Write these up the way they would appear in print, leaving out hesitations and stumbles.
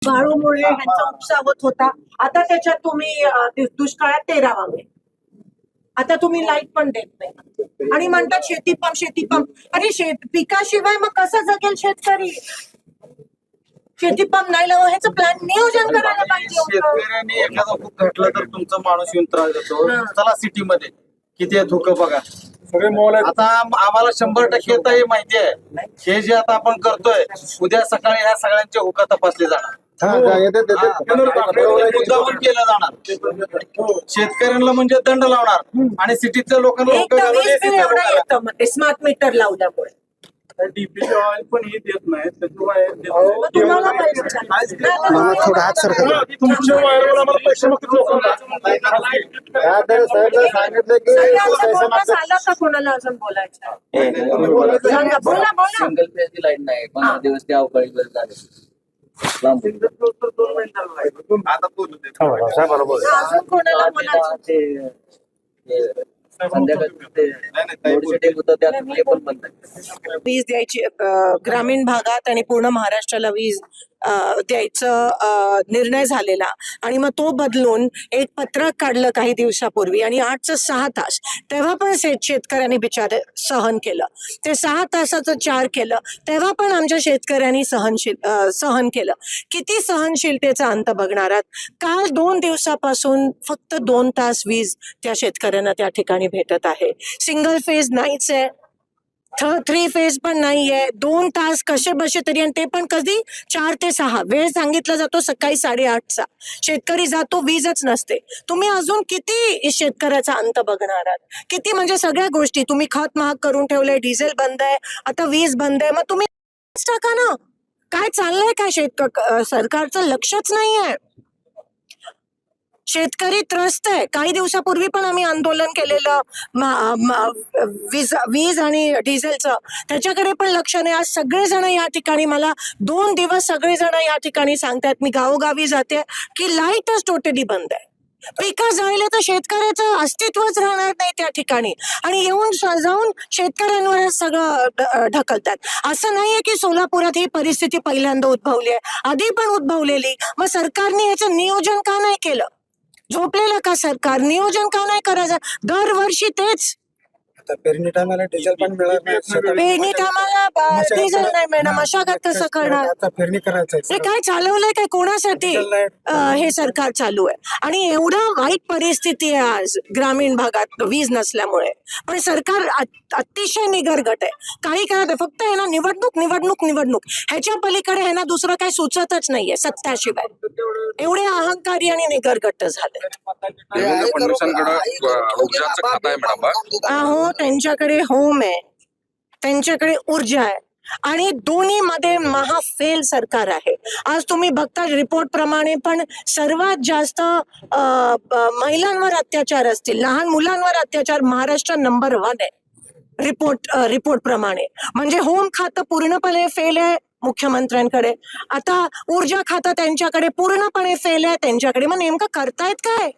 बाळूमुळे ह्यांचा उपसा होत होता. आता त्याच्यात तुम्ही दुष्काळात 13 वागे. आता तुम्ही लाईट पण देत नाही आणि म्हणतात शेतीपंप. अरे पिकाशिवाय मग कसं जगेल शेतकरी? शेतीपंप नाही लावायचं प्लॅन नियोजन करायला पाहिजे. शेतकऱ्यांनी एखादा खूप घटला तर तुमचा माणूस येऊन त्रास देतो. चला सिटी मध्ये किती आहे धुकं बघा. सगळे मोल आता आम्हाला 100% आता हे माहिती आहे. हे जे आता आपण करतोय उद्या सकाळी ह्या सगळ्यांचे हुकं तपासले जाणार, मुद्दामून केलं जाणार. शेतकऱ्यांना म्हणजे दंड लावणार आणि सिटीतल्या लोकांना स्मार्ट मीटर लावल्यामुळे डीपीसी ऑइल पण हे देत नाही. तुमच्या वायरवर आम्हाला पैसे कोणाला अजून बोलायचं सिंगल फेजची लाईट नाही. 15 दिवस ते अवकाळी बंद झाले. अजून कोणाला बोलायचं? वीज द्यायची ग्रामीण भागात आणि पूर्ण महाराष्ट्राला वीज द्यायचं निर्णय झालेला आणि मग तो बदलून एक पत्रक काढलं काही दिवसापूर्वी आणि 8 ते 6 तास. तेव्हा पण शेतकऱ्यांनी बिचारे सहन केलं. ते 6 तासाचं 4 केलं तेव्हा पण आमच्या शेतकऱ्यांनी सहन केलं. किती सहनशीलतेचा अंत बघणार आहात? काल 2 दिवसापासून फक्त 2 तास वीज त्या शेतकऱ्यांना त्या ठिकाणी भेटत आहे. सिंगल फेज नाहीच आहे, 3 फेज पण नाहीये. 2 तास कसे बसे तरी, आणि ते पण कधी 4 ते 6 वेळ सांगितला जातो सकाळी 8:30चा. शेतकरी जातो, वीजच नसते. तुम्ही अजून किती शेतकऱ्याचा अंत बघणार आहात? किती म्हणजे सगळ्या गोष्टी तुम्ही खत महाग करून ठेवलंय, डिझेल बंद आहे, आता वीज बंद आहे. मग तुम्ही टाका ना. काय चाललंय काय? सरकारचं लक्षच नाहीये. शेतकरी त्रस्त आहे. काही दिवसापूर्वी पण आम्ही आंदोलन केलेलं वीज आणि डिझेलचं, त्याच्याकडे पण लक्ष नाही. आज सगळेजण या ठिकाणी मला 2 दिवस सगळेजण या ठिकाणी सांगतात, मी गावोगावी जाते की लाईटच टोटली बंद आहे. पिकं जळले तर शेतकऱ्याचं अस्तित्वच राहणार नाही त्या ठिकाणी आणि येऊन जाऊन शेतकऱ्यांवर सगळं ढकलतात. असं नाहीये की सोलापुरात ही परिस्थिती पहिल्यांदा उद्भवली आहे, आधी पण उद्भवलेली. मग सरकारने याचं नियोजन का नाही केलं? झोपलेलं का सरकार? नियोजन का नाही करायचं? दरवर्षी तेच. पेरणी टायमाला डिझेल पण मिळत नाही, पेरणी टायमाला डिझेल नाही मिळणार, मशागत कसं करणार? पेरणी करायचं काय चालवलंय काय? कोणासाठी हे सरकार चालू आहे? आणि एवढं वाईट परिस्थिती आहे आज ग्रामीण भागात वीज नसल्यामुळे, पण सरकार अतिशय निगरगट आहे. काही करत फक्त आहे ना निवडणूक ह्याच्या पलीकडे आहे ना दुसरं काही सुचतच नाहीये सत्ताशिवाय. एवढे अहंकारी आणि निगरगट झाले. हो, त्यांच्याकडे होम आहे, त्यांच्याकडे ऊर्जा आहे आणि दोन्ही मध्ये महाफेल सरकार आहे. आज तुम्ही बघता रिपोर्ट प्रमाणे पण सर्वात जास्त महिलांवर अत्याचार असतील, लहान मुलांवर अत्याचार महाराष्ट्र नंबर 1 आहे रिपोर्ट प्रमाणे. म्हणजे होम खातं पूर्णपणे फेल आहे मुख्यमंत्र्यांकडे. आता ऊर्जा खातं त्यांच्याकडे पूर्णपणे फेल आहे त्यांच्याकडे. मग नेमकं करतायत काय?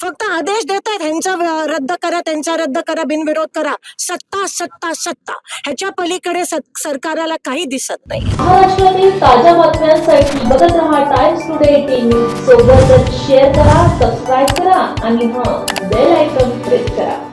फक्त आदेश देत आहेत, ह्यांचा रद्द करा, त्यांचा रद्द करा, बिनविरोध करा. सत्ता ह्याच्या पलीकडे सरकारला काही दिसत नाही. महाराष्ट्रातील ताज्या बातम्यांसाठी बघत रहा टाइम्स टुडे 18 न्यूज. सोबतच शेअर करा, सबस्क्राईब करा आणि बेल आयकॉन प्रेस करा.